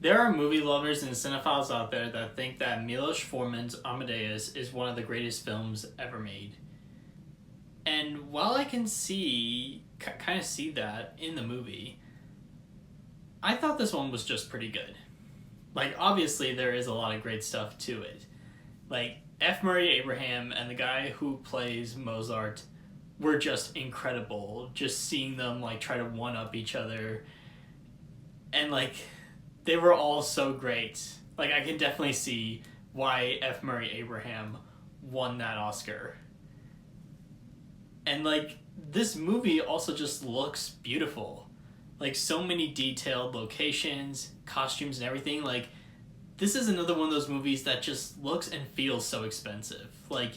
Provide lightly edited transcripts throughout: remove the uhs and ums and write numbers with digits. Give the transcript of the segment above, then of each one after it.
There are movie lovers and cinephiles out there that think that Milos Forman's Amadeus is one of the greatest films ever made. And while I can kind of see that in the movie, I thought this one was just pretty good. Like, obviously, there is a lot of great stuff to it. Like, F. Murray Abraham and the guy who plays Mozart were just incredible. Just seeing them, like, try to one-up each other. And, like, they were all so great. Like, I can definitely see why F. Murray Abraham won that Oscar. And, like, this movie also just looks beautiful. Like, so many detailed locations, costumes, and everything. Like, this is another one of those movies that just looks and feels so expensive. Like,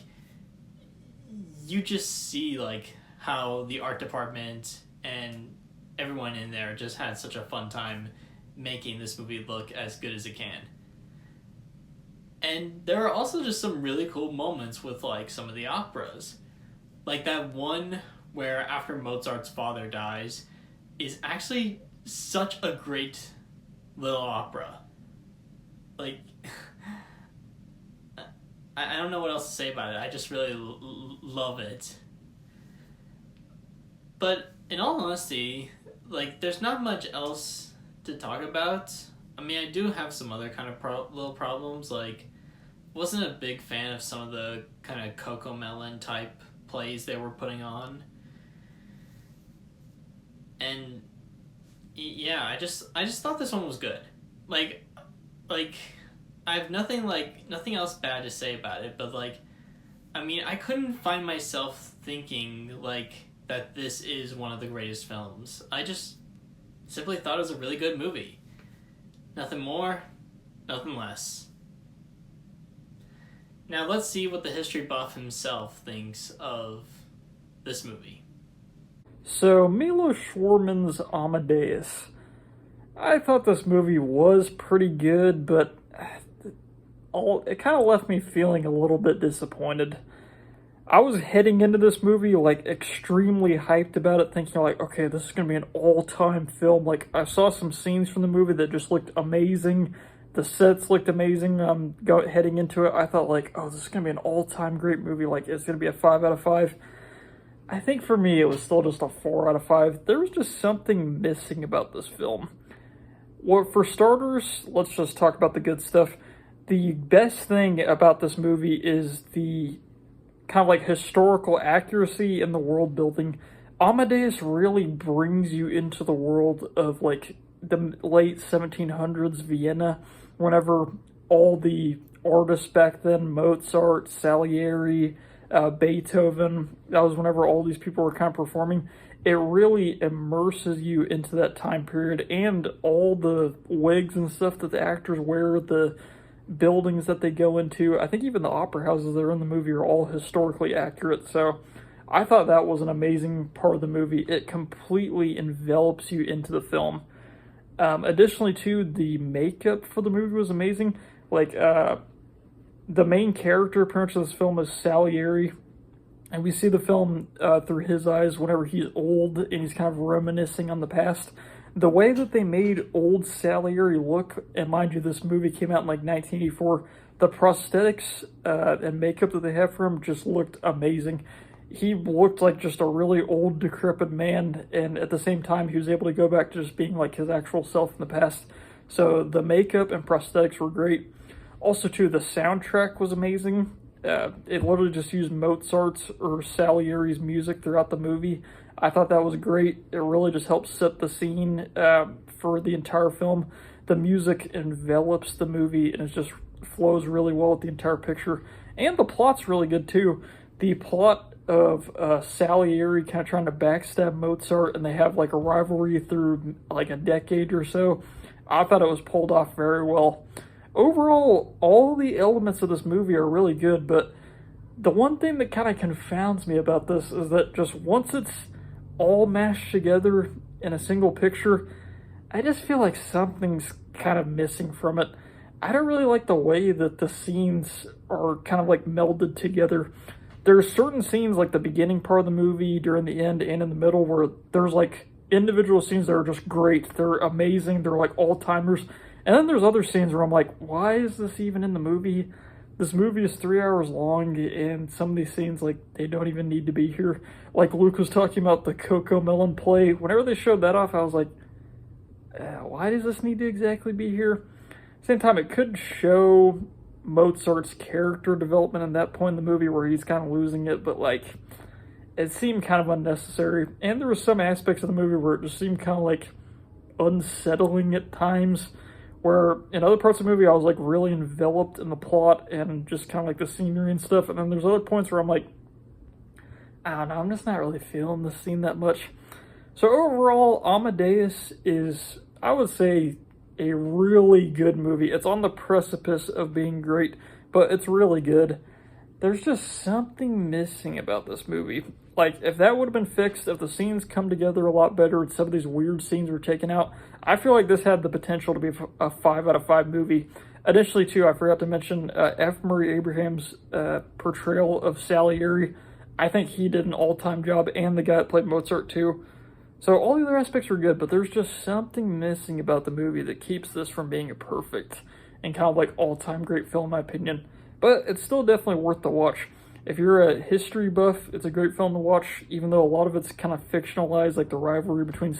you just see, like, how the art department and everyone in there just had such a fun time making this movie look as good as it can. And there are also just some really cool moments with, like, some of the operas. Like, that one where after Mozart's father dies is actually such a great little opera. Like, I don't know what else to say about it. I just really love it. But in all honesty, like, there's not much else to talk about. I mean, I do have some other kind of little problems. Like, wasn't a big fan of some of the kind of Coco Melon type plays they were putting on. And yeah, I just thought this one was good. Like I have nothing else bad to say about it, but like, I mean, I couldn't find myself thinking like that this is one of the greatest films. I just simply thought it was a really good movie. Nothing more, nothing less. Now let's see what the history buff himself thinks of this movie. So, Milos Forman's Amadeus. I thought this movie was pretty good, but it kind of left me feeling a little bit disappointed. I was heading into this movie, like, extremely hyped about it, thinking, like, okay, this is going to be an all-time film. Like, I saw some scenes from the movie that just looked amazing. The sets looked amazing. Heading into it, I thought, like, oh, this is going to be an all-time great movie. Like, it's going to be a 5 out of 5. I think for me, it was still just a 4 out of 5. There was just something missing about this film. Well, for starters, let's just talk about the good stuff. The best thing about this movie is the kind of like historical accuracy in the world building. Amadeus really brings you into the world of like the late 1700s Vienna, whenever all the artists back then, Mozart, Salieri, Beethoven, that was whenever all these people were kind of performing. It really immerses you into that time period, and all the wigs and stuff that the actors wear, the buildings that they go into. I think even the opera houses that are in the movie are all historically accurate. So I thought that was an amazing part of the movie. It completely envelops you into the film. Additionally, too, the makeup for the movie was amazing. Like, the main character appearance of this film is Salieri, and we see the film through his eyes whenever he's old and he's kind of reminiscing on the past. The way that they made old Salieri look, and mind you, this movie came out in like 1984, the prosthetics and makeup that they have for him just looked amazing. He looked like just a really old, decrepit man, and at the same time, he was able to go back to just being like his actual self in the past. So the makeup and prosthetics were great. Also, too, the soundtrack was amazing. It literally just used Mozart's or Salieri's music throughout the movie. I thought that was great. It really just helps set the scene for the entire film. The music envelops the movie, and it just flows really well with the entire picture. And the plot's really good, too. The plot of Salieri kind of trying to backstab Mozart, and they have like a rivalry through like a decade or so. I thought it was pulled off very well. Overall, all the elements of this movie are really good, but the one thing that kind of confounds me about this is that just once it's all mashed together in a single picture, I just feel like something's kind of missing from it. I don't really like the way that the scenes are kind of like melded together. There's certain scenes like the beginning part of the movie, during the end, and in the middle where there's like individual scenes that are just great. They're amazing. They're like all-timers. And then there's other scenes where I'm like, why is this even in the movie? This movie is 3 hours long, and some of these scenes, like, they don't even need to be here. Like Luke was talking about the Coco Melon play. Whenever they showed that off, I was like, why does this need to exactly be here? Same time, it could show Mozart's character development in that point in the movie where he's kind of losing it, but like, it seemed kind of unnecessary. And there were some aspects of the movie where it just seemed kind of like unsettling at times, where in other parts of the movie I was like really enveloped in the plot and just kind of like the scenery and stuff, and then there's other points where I'm like, I don't know, I'm just not really feeling this scene that much. So overall, Amadeus is, I would say, a really good movie. It's on the precipice of being great, but it's really good. There's just something missing about this movie. Like, if that would have been fixed, if the scenes come together a lot better and some of these weird scenes were taken out, I feel like this had the potential to be a 5 out of 5 movie. Additionally, too, I forgot to mention F. Murray Abraham's portrayal of Salieri. I think he did an all-time job, and the guy that played Mozart, too. So all the other aspects were good, but there's just something missing about the movie that keeps this from being a perfect and kind of like all-time great film, in my opinion. But it's still definitely worth the watch. If you're a history buff, it's a great film to watch, even though a lot of it's kind of fictionalized, like the rivalry between